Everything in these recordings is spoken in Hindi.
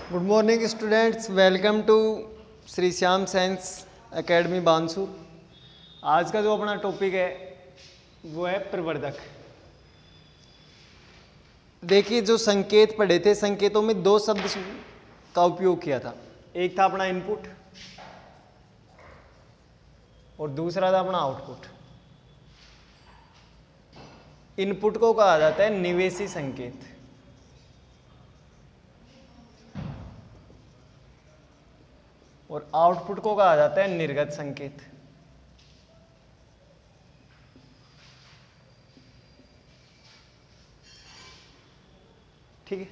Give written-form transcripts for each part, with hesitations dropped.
Good morning students, welcome to Shri Shyam science academy Bansur. आज का जो अपना टॉपिक है वो है प्रवर्धक। देखिए, जो संकेत पढ़े थे, संकेतों में दो शब्द का उपयोग किया था। एक था अपना इनपुट और दूसरा था अपना आउटपुट। इनपुट को कहा जाता है निवेशी संकेत और आउटपुट को कहा जाता है निर्गत संकेत। ठीक है,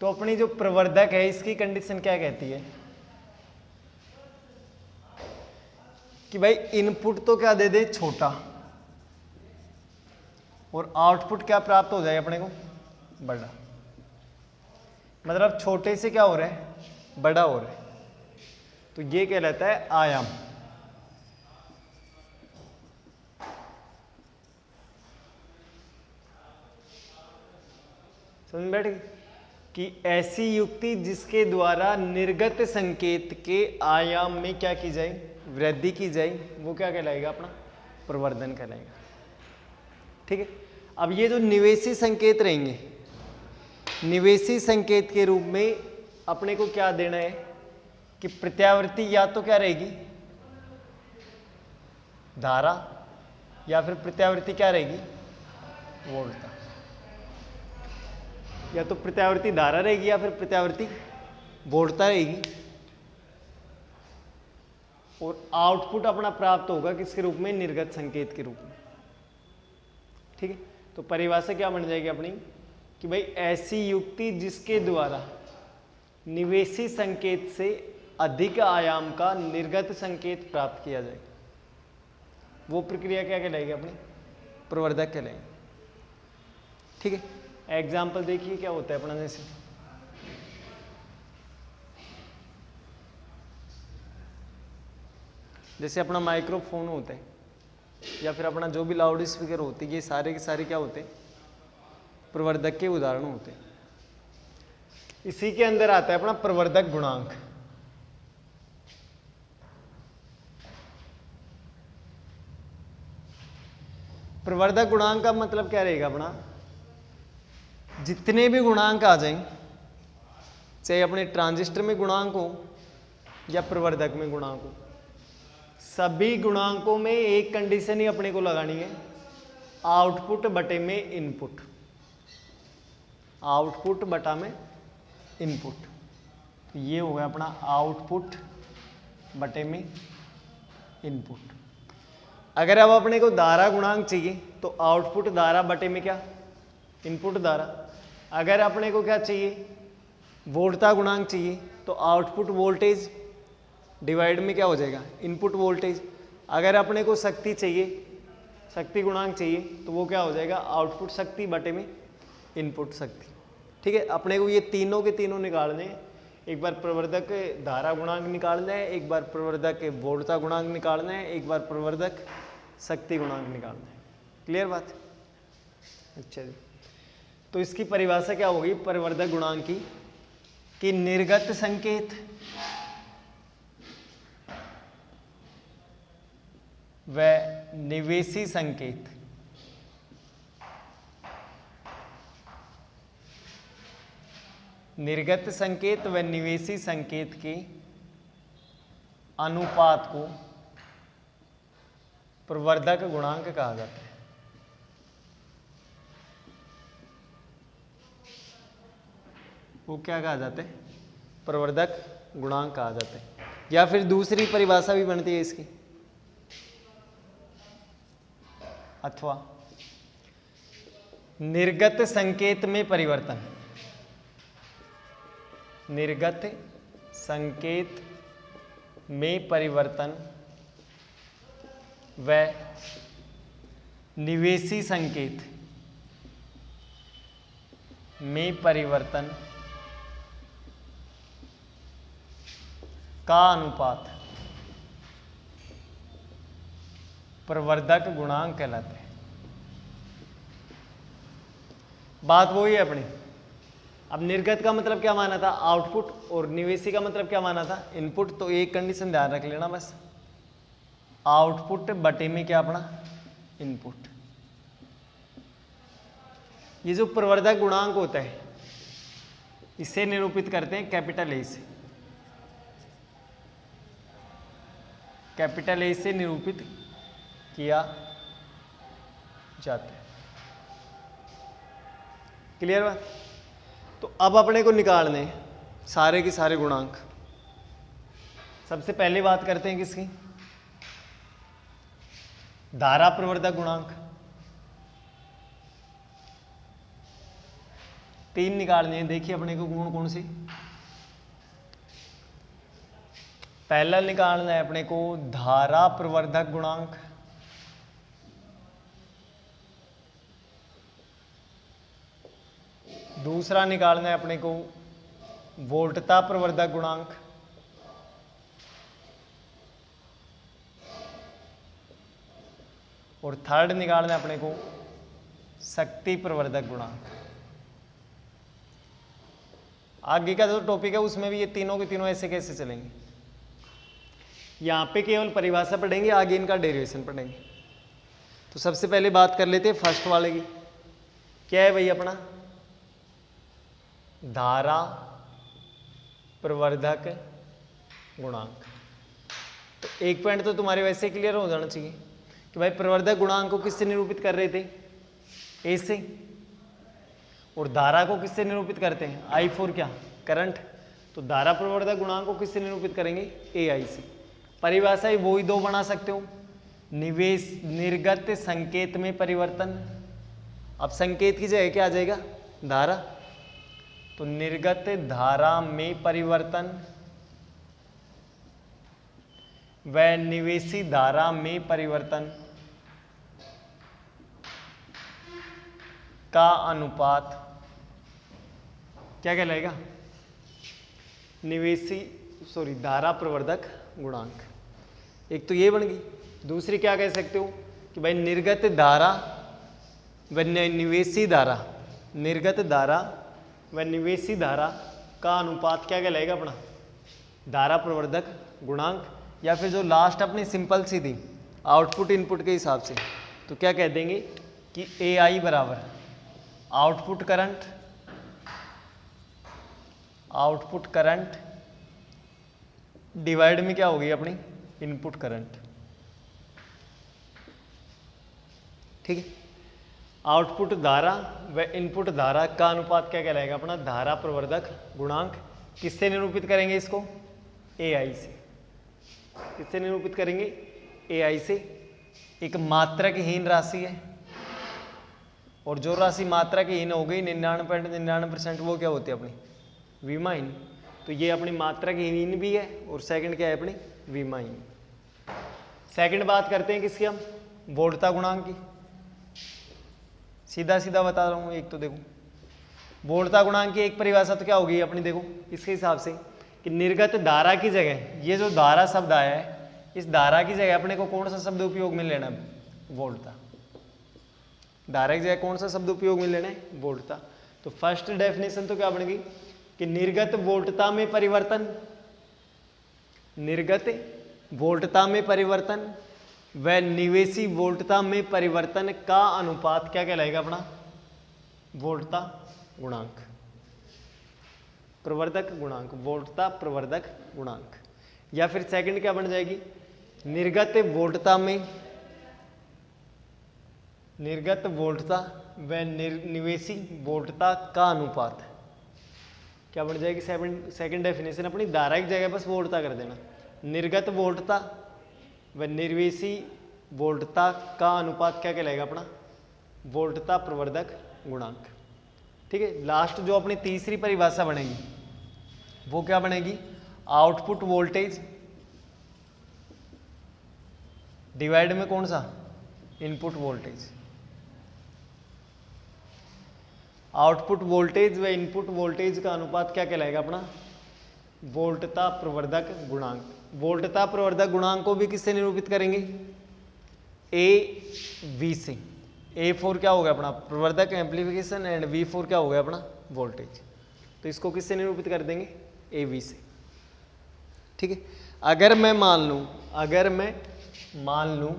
तो अपनी जो प्रवर्धक है इसकी कंडीशन क्या कहती है कि भाई इनपुट तो क्या दे दे, छोटा, और आउटपुट क्या प्राप्त हो जाए अपने को, बड़ा। मतलब छोटे से क्या हो रहा है, बड़ा हो रहा है। तो ये कहलाता है आयाम। समझ बैठ गई कि ऐसी युक्ति जिसके द्वारा निर्गत संकेत के आयाम में क्या की जाए, वृद्धि की जाए, वो क्या कहलाएगा, अपना प्रवर्धन कहलाएगा। ठीक है, अब ये जो निवेशी संकेत रहेंगे, निवेशी संकेत के रूप में अपने को क्या देना है कि प्रत्यावर्ती या तो क्या रहेगी, धारा, या फिर प्रत्यावर्ती क्या रहेगी, वोल्टता। या तो प्रत्यावर्ती धारा रहेगी या फिर प्रत्यावर्ती वोल्टता रहेगी। और आउटपुट अपना प्राप्त होगा किसके रूप में, निर्गत संकेत के रूप में। ठीक है, तो परिभाषा क्या बन जाएगी अपनी कि भाई ऐसी युक्ति जिसके द्वारा निवेशी संकेत से अधिक आयाम का निर्गत संकेत प्राप्त किया जाए, वो प्रक्रिया क्या कहलाएगी, अपनी प्रवर्धक कहलाएगी। ठीक है, एग्जाम्पल देखिए क्या होता है अपना। जैसे अपना माइक्रोफोन होता है या फिर अपना जो भी लाउड स्पीकर होते हैं, ये सारे के सारे क्या होते हैं, प्रवर्धक के उदाहरण होते हैं। इसी के अंदर आता है अपना प्रवर्धक गुणांक। प्रवर्धक गुणांक का मतलब क्या रहेगा अपना, जितने भी गुणांक आ जाएं, चाहे अपने ट्रांजिस्टर में गुणांक हो या प्रवर्धक में गुणांक हो, सभी गुणांकों में एक कंडीशन ही अपने को लगानी है, आउटपुट बटे में इनपुट। आउटपुट बटा में इनपुट, तो ये हो गया अपना आउटपुट बटे में इनपुट। अगर अब अपने को धारा गुणांक चाहिए तो आउटपुट धारा बटे में क्या, इनपुट धारा। अगर अपने को क्या चाहिए, वोल्टता गुणांक चाहिए, तो आउटपुट वोल्टेज डिवाइड में क्या हो जाएगा, इनपुट वोल्टेज। अगर अपने को शक्ति चाहिए, शक्ति गुणांक चाहिए, तो वो क्या हो जाएगा, आउटपुट शक्ति बटे में इनपुट शक्ति। ठीक है, अपने को ये तीनों के तीनों निकालने हैं। एक बार प्रवर्धक धारा गुणांक निकालना है, एक बार प्रवर्धक वोल्टता गुणांक निकालना है, एक बार प्रवर्धक शक्ति गुणांक निकालना है। क्लियर बात? अच्छा जी, तो इसकी परिभाषा क्या होगी प्रवर्धक गुणांक की कि निर्गत संकेत व निवेशी संकेत निर्गत संकेत व निवेशी संकेत के अनुपात को प्रवर्धक गुणांक कहा जाता है। वो क्या कहा जाता है, प्रवर्धक गुणांक कहा जाता है। या फिर दूसरी परिभाषा भी बनती है इसकी, अथवा निर्गत संकेत में परिवर्तन। निर्गत संकेत में परिवर्तन व निवेशी संकेत में परिवर्तन का अनुपात प्रवर्धक गुणांक कहलाते हैं। बात वही है अपनी अब निर्गत का मतलब क्या माना था, आउटपुट, और निवेशी का मतलब क्या माना था, इनपुट। तो एक कंडीशन ध्यान रख लेना बस, आउटपुट बटे में क्या अपना इनपुट। ये जो प्रवर्धक गुणांक होता है इसे निरूपित करते हैं कैपिटल ए से, कैपिटल ए से निरूपित किया जाता है। क्लियर बात। तो अब अपने को निकालने हैं सारे के सारे गुणांक। सबसे पहले बात करते हैं किसकी, धारा प्रवर्धक गुणांक। 3 निकालने हैं। देखिए अपने को गुण कौन सी, पहला निकालना है अपने को धारा प्रवर्धक गुणांक, दूसरा निकालना है अपने को वोल्टता प्रवर्धक गुणांक, और थर्ड निकालना है अपने को शक्ति प्रवर्धक गुणांक। आगे का जो टॉपिक है उसमें भी ये तीनों के तीनों ऐसे कैसे चलेंगे। यहाँ पे केवल परिभाषा पढ़ेंगे, आगे इनका डेरिवेशन पढ़ेंगे। तो सबसे पहले बात कर लेते हैं फर्स्ट वाले की। क्या है भाई अपना, धारा प्रवर्धक गुणांक। तो एक पॉइंट तो तुम्हारे वैसे क्लियर हो जाना चाहिए कि भाई प्रवर्धक गुणांक को किससे निरूपित कर रहे थे, ए से, और धारा को किससे निरूपित करते हैं, आई फॉर क्या, करंट। तो धारा प्रवर्धक गुणांक को किससे निरूपित करेंगे, ए आई से। परिभाषा ही वो ही दो बना सकते हो, निवेश निर्गत संकेत में परिवर्तन। अब संकेत की जगह क्या आ जाएगा, धारा। तो निर्गत धारा में परिवर्तन व निवेशी धारा में परिवर्तन का अनुपात क्या कहलाएगा, धारा प्रवर्धक गुणांक। एक तो ये बन गई। दूसरी क्या कह सकते हो कि भाई निर्गत धारा व निवेशी धारा, निर्गत धारा व निवेशी धारा का अनुपात क्या कहलाएगा अपना, धारा प्रवर्धक गुणांक। या फिर जो लास्ट अपनी सिंपल सी थी आउटपुट इनपुट के हिसाब से, तो क्या कह देंगे कि ए आई बराबर आउटपुट करंट डिवाइड में क्या होगी अपनी इनपुट करंट। ठीक है, आउटपुट धारा व इनपुट धारा का अनुपात क्या कहलाएगा अपना, धारा प्रवर्धक गुणांक। किससे निरूपित करेंगे इसको, ए आई से। किससे निरूपित करेंगे, ए आई से। एक मात्रकहीन राशि है, और जो राशि मात्रकहीन हो गई 99.99%, वो क्या होती है अपनी विमाहीन। तो ये अपनी मात्रकहीन भी है, और सेकंड क्या है अपनी विमाहीन। सेकंड बात करते हैं किसकी, हम वोल्टता गुणांक की। सीधा सीधा बता रहा हूँ। एक तो देखो वोल्टता गुणांक की एक परिभाषा तो क्या होगी अपनी, देखो इसके हिसाब से कि निर्गत धारा की जगह, ये जो धारा शब्द आया है, इस धारा की जगह अपने को कौन सा शब्द उपयोग में लेना है, वोल्टता। धारा की जगह कौन सा शब्द उपयोग में लेना है, वोल्टता। तो फर्स्ट डेफिनेशन तो क्या बनेगी कि निर्गत वोल्टता में परिवर्तन, निर्गत वोल्टता में परिवर्तन व निवेशी वोल्टता में परिवर्तन का अनुपात क्या कहलाएगा अपना, वोल्टता गुणांक, प्रवर्धक गुणांक, वोल्टता प्रवर्धक गुणांक। या फिर सेकंड क्या बन जाएगी, निर्गत वोल्टता व निवेशी वोल्टता का अनुपात क्या बन जाएगी, सेकंड डेफिनेशन अपनी। धारा की जगह बस वोल्टता कर देना, निर्गत वोल्टता व निर्वेशी वोल्टता का अनुपात क्या कहलाएगा अपना, वोल्टता प्रवर्धक गुणांक। ठीक है, लास्ट जो अपनी तीसरी परिभाषा बनेगी वो क्या बनेगी, आउटपुट वोल्टेज डिवाइड में कौन सा, इनपुट वोल्टेज। आउटपुट वोल्टेज व इनपुट वोल्टेज का अनुपात क्या कहलाएगा अपना, वोल्टता प्रवर्धक गुणांक। वोल्टता प्रवर्धक गुणांक को भी किससे निरूपित करेंगे, ए वी से। ए फोर क्या हो गया अपना, प्रवर्धक एम्पलीफिकेशन, एंड वी फोर क्या हो गया अपना, वोल्टेज। तो इसको किससे निरूपित कर देंगे, ए वी से। ठीक है, अगर मैं मान लूं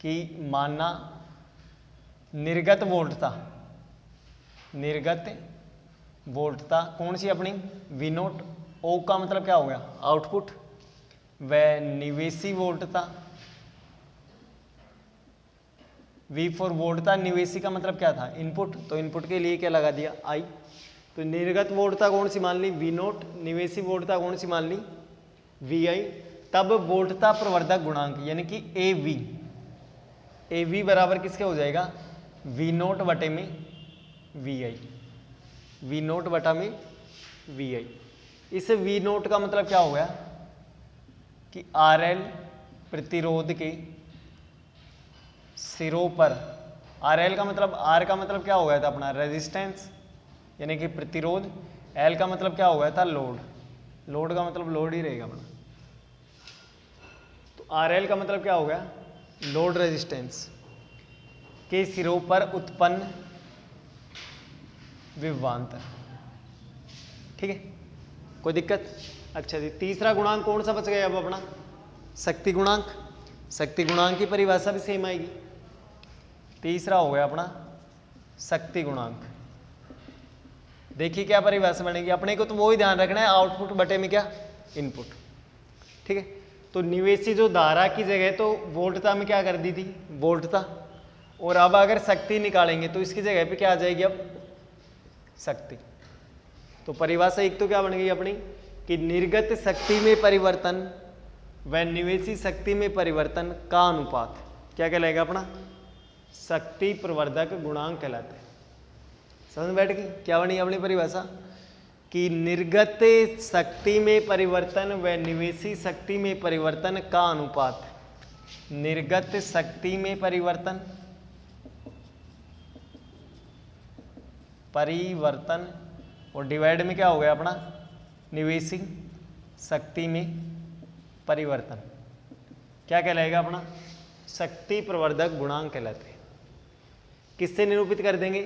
कि माना निर्गत वोल्टता कौन सी अपनी वी नोट, ओ का मतलब क्या हो गया आउटपुट, व निवेशी वोल्टता V4 वोल्टता, निवेशी का मतलब क्या था इनपुट, तो इनपुट के लिए क्या लगा दिया I। तो निर्गत वोल्टता कौन सी मान ली V नोट, निवेशी वोल्टता कौन सी मान ली VI। तब वोल्टता प्रवर्धक गुणांक यानी कि AV बराबर किसके हो जाएगा V नोट बटे में VI, V नोट बटा में VI। इस V नोट का मतलब क्या हो गया कि RL प्रतिरोध के सिरों पर, RL का मतलब, R का मतलब क्या हो गया था अपना रेजिस्टेंस यानी कि प्रतिरोध, L का मतलब क्या हो गया था लोड का मतलब लोड ही रहेगा अपना। तो RL का मतलब क्या हो गया लोड रेजिस्टेंस के सिरों पर उत्पन्न विभवांतर। ठीक है, कोई दिक्कत। अच्छा जी, तीसरा गुणांक कौन सा बच गया अब अपना शक्ति गुणांक। शक्ति गुणांक की परिभाषा भी सेम आएगी। तीसरा हो गया अपना शक्ति गुणांक। देखिए क्या परिभाषा बनेगी, अपने को तो वो ही ध्यान रखना है आउटपुट बटे में क्या इनपुट। ठीक है, तो निवेशी जो धारा की जगह तो वोल्टता में क्या कर दी थी वोल्टता, और अब अगर शक्ति निकालेंगे तो इसकी जगह पे क्या आ जाएगी अब शक्ति। तो परिभाषा एक तो क्या बन गई अपनी कि निर्गत शक्ति में परिवर्तन व निवेशी शक्ति में परिवर्तन का अनुपात क्या कहलाएगा अपना शक्ति प्रवर्धक गुणांक कहलाता है। समझ में बैठ गई क्या बनी अपनी परिभाषा कि निर्गत शक्ति में परिवर्तन व निवेशी शक्ति में परिवर्तन का अनुपात, निर्गत शक्ति में परिवर्तन और डिवाइड में क्या हो गया अपना निवेशी शक्ति में परिवर्तन, क्या कहलाएगा अपना शक्ति प्रवर्धक गुणांक कहलाते हैं। किससे निरूपित कर देंगे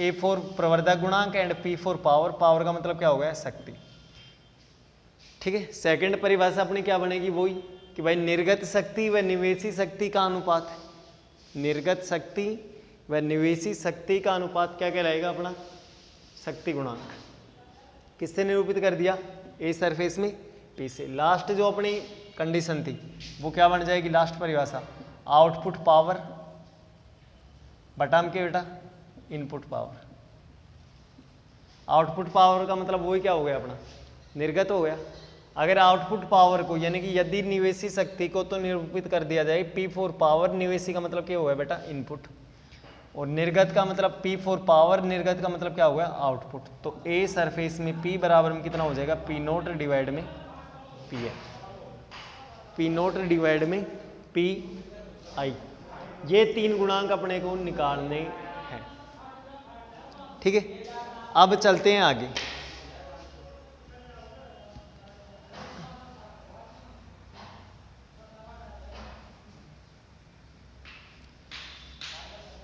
A4 प्रवर्धक गुणांक एंड P4 पावर, पावर का मतलब क्या हो गया शक्ति। ठीक है, सेकंड परिभाषा अपनी क्या बनेगी वही कि भाई निर्गत शक्ति व निवेशी शक्ति का अनुपात, निर्गत शक्ति व निवेशी शक्ति का अनुपात क्या कहलाएगा अपना शक्ति गुणांक। किससे निरूपित कर दिया ए सरफेस में P से। लास्ट जो अपनी कंडीशन थी वो क्या बन जाएगी लास्ट परिभाषा आउटपुट पावर बटाम के बेटा इनपुट पावर। आउटपुट पावर का मतलब वही क्या हो गया अपना निर्गत हो गया। अगर आउटपुट पावर को यानी कि यदि निवेशी शक्ति को तो निरूपित कर दिया जाए P4 पावर, निवेशी का मतलब क्या हो गया बेटा इनपुट, और निर्गत का मतलब P4 पावर, निर्गत का मतलब क्या हो गया आउटपुट। तो ए सरफेस में P बराबर में कितना हो जाएगा P नोट डिवाइड में P है, P नोट डिवाइड में P आई। ये तीन गुणांक अपने को निकालने हैं। ठीक है, अब चलते हैं आगे।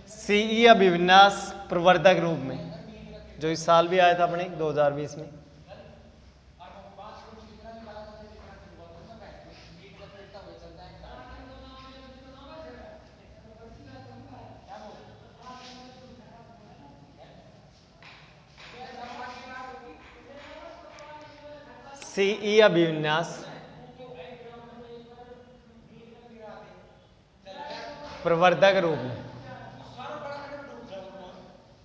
सीई अभिविन्यास प्रवर्धक रूप में जो इस साल भी आया था अपने 2020 में, सीई अभिविन्यास प्रवर्धक रूप में।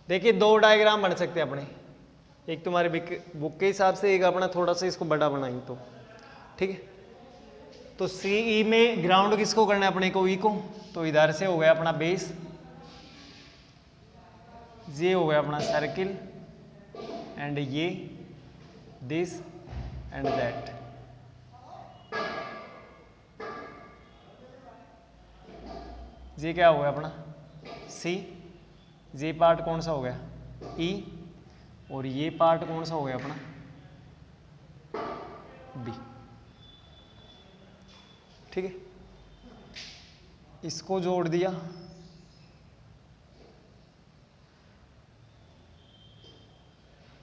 देखिए दो डायग्राम बन सकते हैं अपने, एक तुम्हारे बुक के हिसाब से, एक अपना थोड़ा सा इसको बड़ा बनाएंगे तो ठीक है। तो सीई में ग्राउंड किसको करना है अपने को ई को, तो इधर से हो गया अपना बेस, ये हो गया अपना सर्किल एंड ये दिस एंड दैट। ये क्या हो गया अपना सी, ये पार्ट कौन सा हो गया ई, और ये पार्ट कौन सा हो गया अपना बी। ठीक है, इसको जोड़ दिया,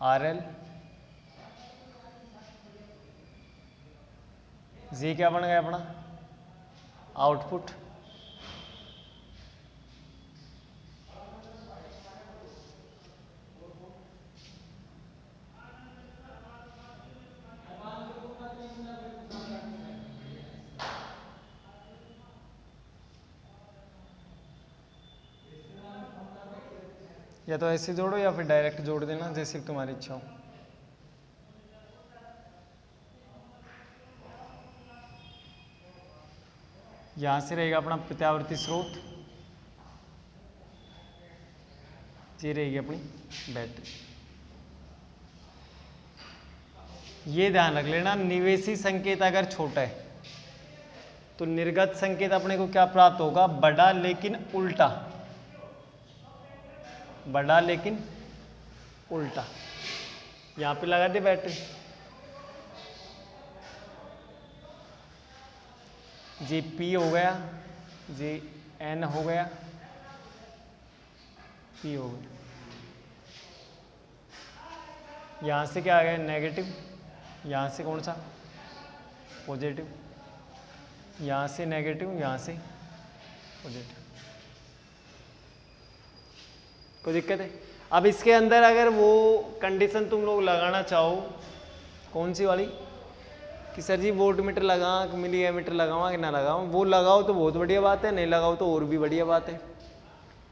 RL जी क्या बन गया अपना आउटपुट, या तो ऐसे जोड़ो या फिर डायरेक्ट जोड़ देना, जैसे तुम्हारी इच्छा हो। यहां से रहेगा अपना प्रत्यावर्ती स्रोत, ये रहेगी अपनी बैटरी। ये ध्यान रख लेना, निवेशी संकेत अगर छोटा है तो निर्गत संकेत अपने को क्या प्राप्त होगा, बड़ा लेकिन उल्टा, बड़ा लेकिन उल्टा। यहां पे लगा दे बैटरी, जी पी हो गया, जी एन हो गया, पी हो गया। यहां से क्या आ गया नेगेटिव, यहां से कौन सा पॉजिटिव, यहां से नेगेटिव, यहां से पॉजिटिव। कोई दिक्कत है? अब इसके अंदर अगर वो कंडीशन तुम लोग लगाना चाहो, कौन सी वाली, कि सर जी वोल्ट मीटर लगा, मिली एमीटर लगाऊं कि ना लगाऊं, वो लगाओ तो बहुत बढ़िया बात है, नहीं लगाओ तो और भी बढ़िया बात है।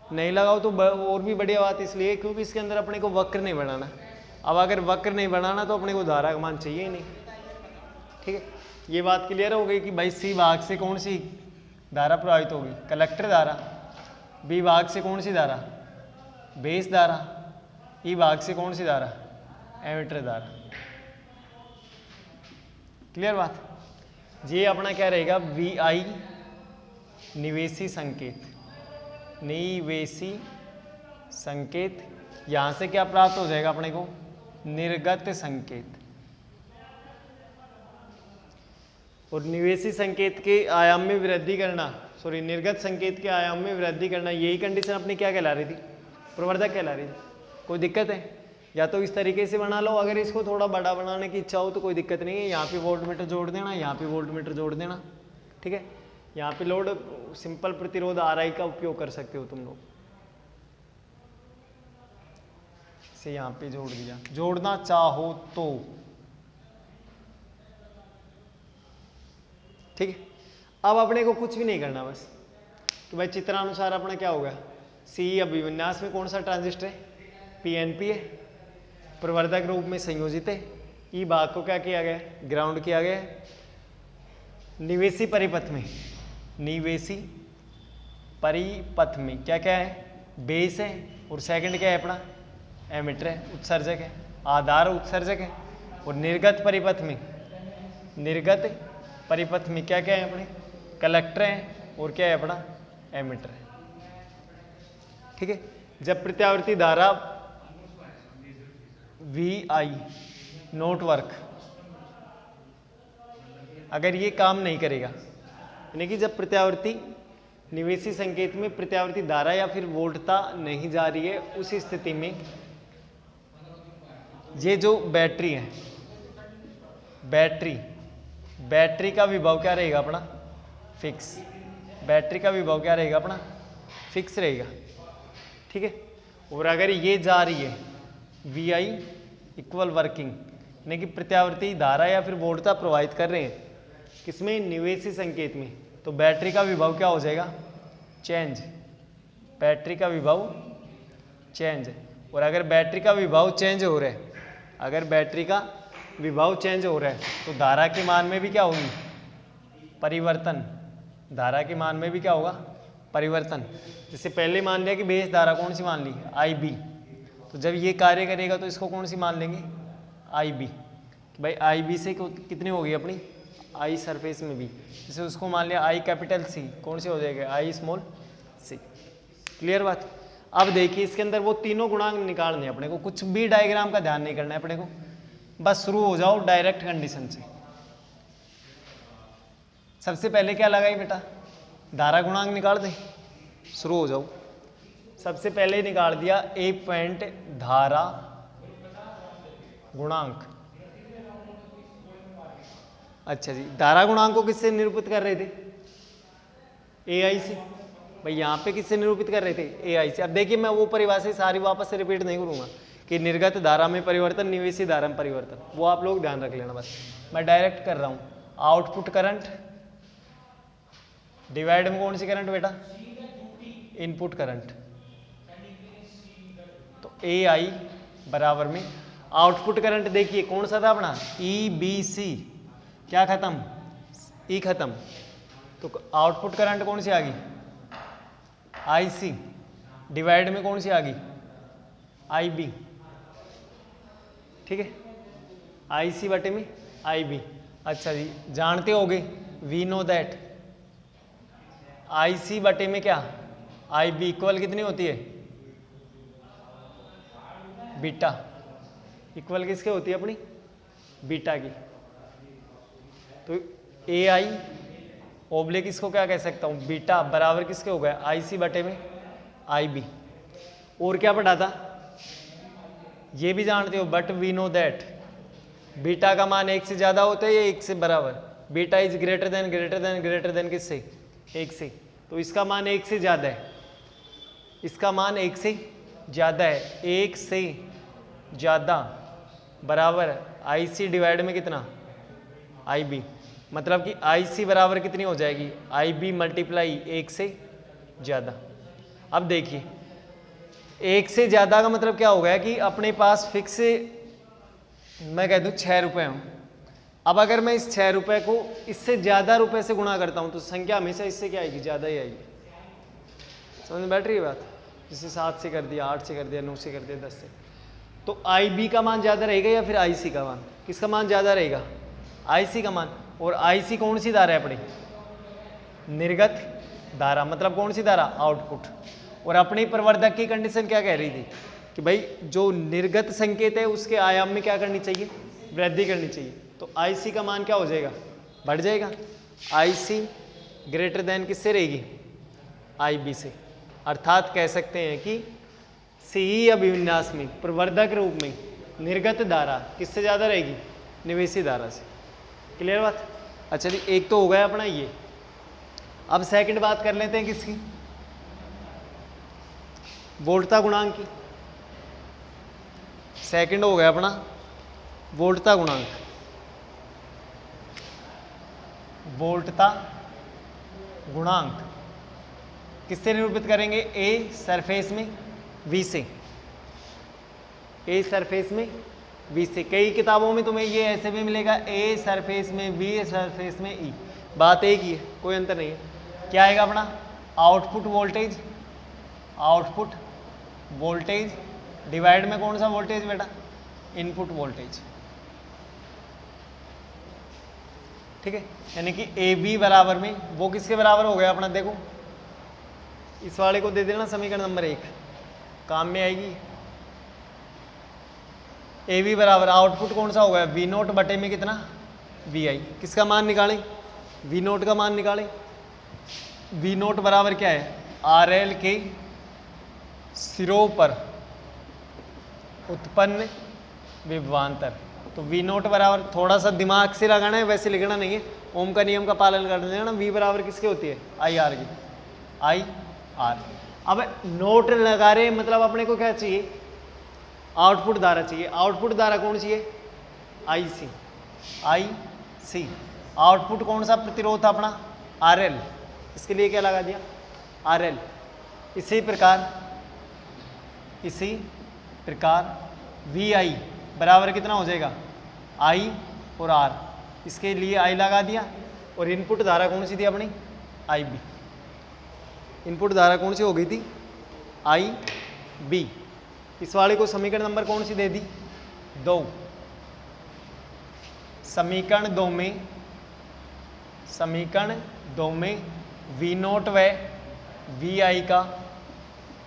नहीं लगाओ तो और भी बढ़िया बात इसलिए क्योंकि इसके अंदर अपने को वक्र नहीं बनाना। अब अगर वक्र नहीं बनाना तो अपने को धारा का मान चाहिए ही नहीं। ठीक है, ये बात क्लियर हो गई कि भाई सी भाग से कौन सी धारा प्रवाहित होगी, कलेक्टर धारा। बी भाग से कौन सी धारा, बेस धारा। ई भाग से कौन सी धारा, एमीटर धारा। क्लियर बात? ये अपना क्या रहेगा, वी आई निवेशी संकेत, निवेशी संकेत। यहां से क्या प्राप्त हो जाएगा अपने को, निर्गत संकेत। और निवेशी संकेत के आयाम में वृद्धि करना, सॉरी निर्गत संकेत के आयाम में वृद्धि करना, यही कंडीशन अपनी क्या कहला रही थी, प्रवर्धक कहला रही थी। कोई दिक्कत है? या तो इस तरीके से बना लो, अगर इसको थोड़ा बड़ा बनाने की इच्छा हो तो कोई दिक्कत नहीं है। यहाँ पे वोल्ट मीटर जोड़ देना, यहाँ पे वोल्ट मीटर जोड़ देना। ठीक है, यहाँ पे लोड सिंपल प्रतिरोध RI का उपयोग कर सकते हो तुम लोग। इसे यहाँ पे जोड़ दिया, जोड़ना चाहो तो। ठीक है, अब अपने को कुछ भी नहीं करना, बस कि भाई चित्रानुसार अपना क्या हो गया, सी अभिविन्यास में कौन सा ट्रांजिस्टर है, PNP है, प्रवर्धक रूप में संयोजित है। ई भाग को क्या किया गया, ग्राउंड किया गया है। निवेशी परिपथ में, निवेशी परिपथ में क्या क्या है, बेस है, और सेकंड क्या है अपना एमीटर है, उत्सर्जक है, आधार उत्सर्जक है। और निर्गत परिपथ में, निर्गत परिपथ में क्या क्या है अपने, कलेक्टर है, और क्या है अपना एमीटर है। ठीक है, जब प्रत्यावर्ती धारा VI नोट वर्क, अगर ये काम नहीं करेगा, यानी कि जब प्रत्यावर्ती निवेशी संकेत में प्रत्यावर्ती धारा या फिर वोल्टता नहीं जा रही है, उस स्थिति में ये जो बैटरी है, बैटरी का विभव क्या रहेगा अपना, फिक्स। बैटरी का विभव क्या रहेगा अपना, फिक्स रहेगा। ठीक है, और अगर ये जा रही है VI इक्वल वर्किंग, यानी कि प्रत्यावर्ती धारा या फिर वोल्टता प्रवाहित कर रहे हैं किसमें, निवेशी संकेत में, तो बैटरी का विभव क्या हो जाएगा, चेंज। बैटरी का विभव चेंज। और अगर बैटरी का विभव चेंज हो रहा है, अगर बैटरी का विभव चेंज हो रहा है तो धारा के मान में भी क्या होगी, परिवर्तन। धारा के मान में भी क्या होगा, परिवर्तन। जैसे पहले मान लिया कि बेस धारा कौन सी मान ली, IB, तो जब ये कार्य करेगा तो इसको कौन सी मान लेंगे, IB। भाई IB से कितनी होगी अपनी, I सरफेस में भी, जैसे उसको मान लिया I कैपिटल C, कौन सी हो जाएगा, I स्मॉल c। क्लियर बात? अब देखिए इसके अंदर वो तीनों गुणांक निकालने अपने को, कुछ भी डायग्राम का ध्यान नहीं करना है अपने को, बस शुरू हो जाओ डायरेक्ट कंडीशन से। सबसे पहले क्या लगाई बेटा, धारा गुणांक निकाल दे, शुरू हो जाओ। सबसे पहले निकाल दिया A पॉइंट धारा गुणांक, अच्छा जी, धारा गुणांक को किससे निरूपित कर रहे थे? ए आई से। भाई यहाँ पे किससे निरूपित कर रहे थे? ए आई से। अब देखिए मैं वो परिभाषा सारी वापस से रिपीट नहीं करूँगा कि निर्गत धारा में परिवर्तन, निवेशी धारा में परिवर्तन, वो आप लोग ध्यान रख लेना बस। मैं डायरेक्ट कर रहा हूँ। आउटपुट करंट डिवाइड में कौन सी करंट बेटा? Input current. तो ए आई बराबर में आउटपुट करंट देखिए कौन सा था अपना? E B C. क्या खत्म? ई खत्म। तो आउटपुट करंट कौन सी आ गई? आई सी। डिवाइड में कौन सी आ गई? आई बी। ठीक है, आई सी बटे में आई बी। अच्छा जी, जानते होगे, वी नो दैट आई सी बटे में क्या? आई बी इक्वल कितनी होती है? बीटा। इक्वल किसके होती है? अपनी बीटा की। तो ए आई ओब्लिक इसको क्या कह सकता हूँ? बीटा बराबर किसके हो गया? आई सी बटे में आई बी। और क्या पढ़ा था? ये भी जानते हो, but we know that beta का मान 1 से ज्यादा होता है या 1 से बराबर? बीटा इज ग्रेटर देन किससे? 1 से। तो इसका मान 1 से ज्यादा है, इसका मान 1 से ज्यादा है, 1 से ज्यादा बराबर आई सी डिवाइड में कितना? आई बी। मतलब कि आई सी बराबर कितनी हो जाएगी? आई बी मल्टीप्लाई 1 से ज्यादा। अब देखिए 1 से ज्यादा का मतलब क्या हो गया कि अपने पास फिक्स, मैं कह दूं 6 रुपए हो। अब अगर मैं इस 6 रुपए को इससे ज्यादा रुपए से गुणा करता हूं तो संख्या हमेशा इससे क्या आएगी? ज्यादा ही आएगी। समझ में बैठ रही है बात? जैसे 7 से कर दिया, 8 से कर दिया, 9 से कर दिया, 10 से। तो आई बी का मान ज्यादा रहेगा या फिर आई सी का मान? किसका मान ज्यादा रहेगा? आई सी का मान। और आई सी कौन सी धारा है अपनी? निर्गत धारा। मतलब कौन सी धारा? आउटपुट। और अपनी प्रवर्धक की कंडीशन क्या कह रही थी कि भाई जो निर्गत संकेत है उसके आयाम में क्या करनी चाहिए? वृद्धि करनी चाहिए। तो आई सी का मान क्या हो जाएगा? बढ़ जाएगा। आई सी ग्रेटर देन किससे रहेगी? आई बी से। अर्थात कह सकते हैं कि सी अभिविन्यास में प्रवर्धक रूप में निर्गत धारा किससे ज्यादा रहेगी? निवेशी धारा से। क्लियर बात? अच्छा जी, एक तो हो गया अपना ये। अब सेकंड बात कर लेते हैं किसकी? वोल्टता गुणांक की। सेकंड हो गया अपना वोल्टता गुणांक। वोल्टता गुणांक किससे निरूपित करेंगे? ए सरफेस में वी से। ए सरफेस में वी से। कई किताबों में तुम्हें ये ऐसे भी मिलेगा, ए सरफेस में वी, सरफेस में ई। बात एक ही है, कोई अंतर नहीं है। क्या आएगा अपना? Output voltage, output voltage divide में कौन सा वोल्टेज बेटा? Input voltage. ठीक है, यानी कि ए बी बराबर में वो किसके बराबर हो गया अपना? देखो इस वाले को दे देना समीकरण नंबर 1, काम में आएगी। ए बी बराबर आउटपुट कौन सा हो गया? वी नोट बटे में कितना? वी आई। किसका मान निकालें? वी नोट का मान निकालें। वी नोट बराबर क्या है? आर एल के सिरों पर उत्पन्न विभवांतर। तो वी नोट बराबर, थोड़ा सा दिमाग से लगाना है, वैसे लिखना नहीं है, ओम का नियम का पालन कर देना। वी बराबर किसकी होती है? आई आर की। I R. अब नोट लगा रहे, मतलब अपने को क्या चाहिए? आउटपुट धारा चाहिए। आउटपुट धारा कौन चाहिए? आई सी। आई सी। आउटपुट कौन सा प्रतिरोध था अपना? R L. इसके लिए क्या लगा दिया? R L. इसी प्रकार वी आई बराबर कितना हो जाएगा? आई और आर। इसके लिए आई लगा दिया। और इनपुट धारा कौन सी थी अपनी? आई बी। इनपुट धारा कौन सी हो गई थी? आई बी। इस वाले को समीकरण नंबर कौन सी दे दी? 2। समीकरण 2 में वी नोट व वी आई का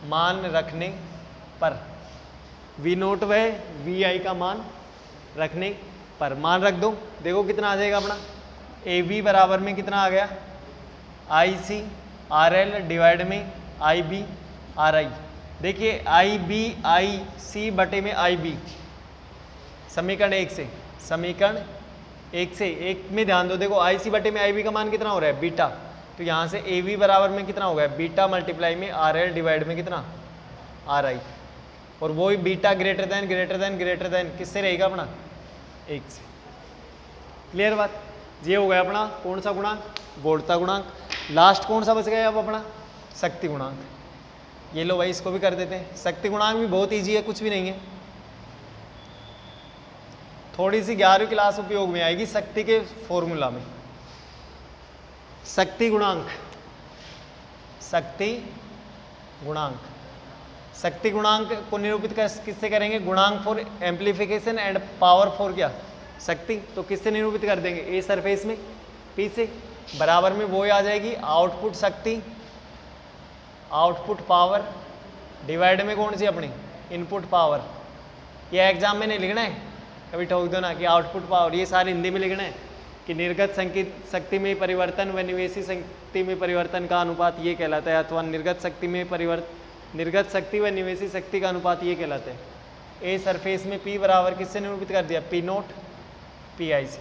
मान रखने पर, वी नोट व वी आई का मान रखने पर, मान रख दो। देखो कितना आ जाएगा अपना? ए बी बराबर में कितना आ गया? आई सी आर एल डिवाइड में आई बी आर आई। देखिए आई बी आई सी बटे में आई बी, समीकरण 1 से। समीकरण एक से एक में ध्यान दो, देखो आई सी बटे में आई बी का मान कितना हो रहा है बीटा, तो यहाँ से ए वी बराबर में कितना हो गया बीटा मल्टीप्लाई में आर एल डिवाइड में कितना आर आई, और वो ही बीटा ग्रेटर देन किससे रहेगा अपना एक से। क्लियर बात, ये हो गया अपना कौन सा गुणांक वोल्टता गुणांक। लास्ट कौन सा बच गया अब अपना शक्ति गुणांक। ये लो भाई इसको भी कर देते हैं। शक्ति गुणांक भी बहुत इजी है, कुछ भी नहीं है, थोड़ी सी 11वीं क्लास उपयोग में आएगी शक्ति के फॉर्मूला में। शक्ति गुणांक, शक्ति गुणांक, शक्ति गुणांक को निरूपित किससे करेंगे, गुणांक for amplification and power for क्या शक्ति, तो किससे निरूपित कर देंगे ए सरफेस में पी से, बराबर में वो आ जाएगी आउटपुट शक्ति आउटपुट पावर डिवाइड में कौन सी अपनी इनपुट पावर। ये एग्जाम में नहीं लिखना है, कभी ठोक दो ना कि आउटपुट पावर, ये सारे हिंदी में लिखना है कि निर्गत संकित शक्ति में परिवर्तन व निवेशी शक्ति में परिवर्तन का अनुपात ये कहलाता है, अथवा निर्गत शक्ति व निवेशी शक्ति का अनुपात ये कहलाता है। ए सरफेस में पी बराबर किससे निरूपित कर दिया पी नोट पी आई से।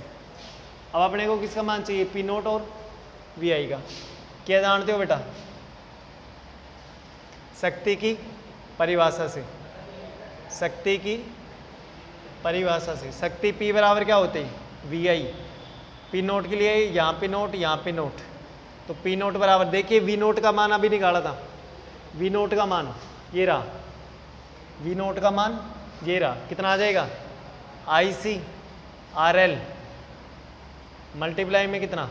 अब अपने को किसका मान चाहिए पी नोट और वी आई का। क्या जानते हो बेटा, शक्ति की परिभाषा से, शक्ति की परिभाषा से शक्ति P बराबर क्या होते हैं वी आई। पी नोट के लिए यहाँ पे नोट यहाँ पे नोट, तो पी नोट बराबर देखिए वी नोट का मान अभी निकाला था, वी नोट का मान ये रहा, वी नोट का मान ये रहा, कितना आ जाएगा आई सी आर एल मल्टीप्लाई में कितना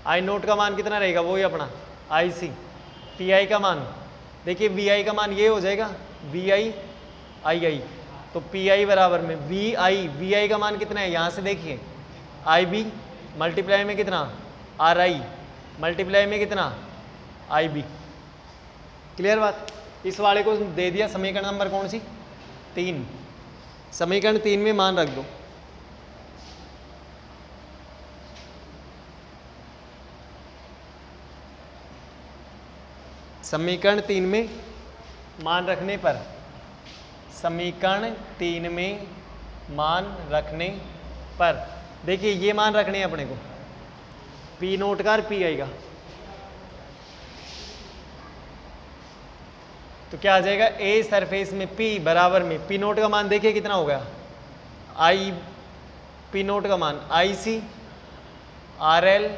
आई नोट का मान कितना रहेगा वही अपना आई सी, पी आई का मान देखिए वी आई का मान ये हो जाएगा वी आई आई आई, तो पी आई बराबर में वी आई का मान कितना है यहाँ से देखिए आई बी मल्टीप्लाई में कितना आर आई मल्टीप्लाई में कितना आई बी। क्लियर बात, इस वाले को दे दिया समीकरण नंबर कौन सी 3, समीकरण 3 में मान रख दो। समीकरण 3 में मान रखने पर, समीकरण 3 में मान रखने पर देखिए ये मान रखने हैं अपने को पी नोट का और पी आई का, तो क्या आ जाएगा ए सरफेस में पी बराबर में पी नोट का मान देखिए कितना हो गया आई, पी नोट का मान I C R L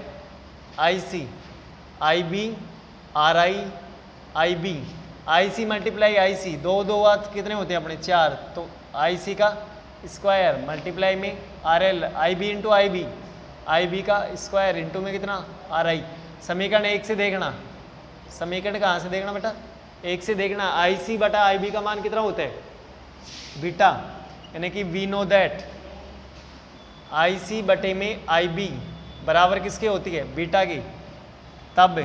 I C I B R I I B, I C multiply I C, दो दो बात कितने होते हैं अपने 4, तो आई सी का स्क्वायर मल्टीप्लाई में R L I B into I B का स्क्वायर इंटू में कितना आर आई। समीकरण 1 से देखना, समीकरण कहाँ से देखना बेटा 1 से देखना, आई सी बटा आई बी का मान कितना होता है बीटा, यानी कि वी नो दैट आई सी बटे में आई बी बराबर किसके होती है बीटा की, तब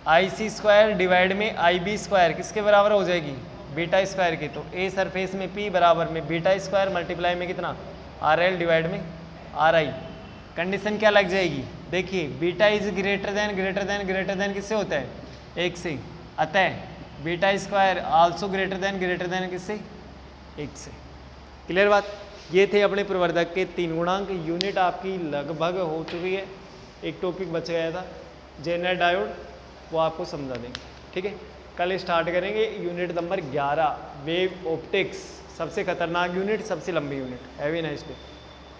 आई सी स्क्वायर डिवाइड में आई बी स्क्वायर किसके बराबर हो जाएगी बीटा स्क्वायर की, तो ए सरफेस में पी बराबर में बीटा स्क्वायर मल्टीप्लाई में कितना आर एल डिवाइड में आर आई। कंडीशन क्या लग जाएगी देखिए बीटा इज ग्रेटर देन किससे होता है 1 से, अतः beta square also greater than किससे 1 से। क्लियर बात, ये थे अपने प्रवर्धक के 3 गुणांक। यूनिट आपकी लगभग हो चुकी है, एक टॉपिक बच गया था जेनर डायोड, वो आपको समझा देंगे। ठीक है, कल स्टार्ट करेंगे यूनिट नंबर 11 वेव ऑप्टिक्स, सबसे खतरनाक यूनिट, सबसे लंबी unit. Have a nice day.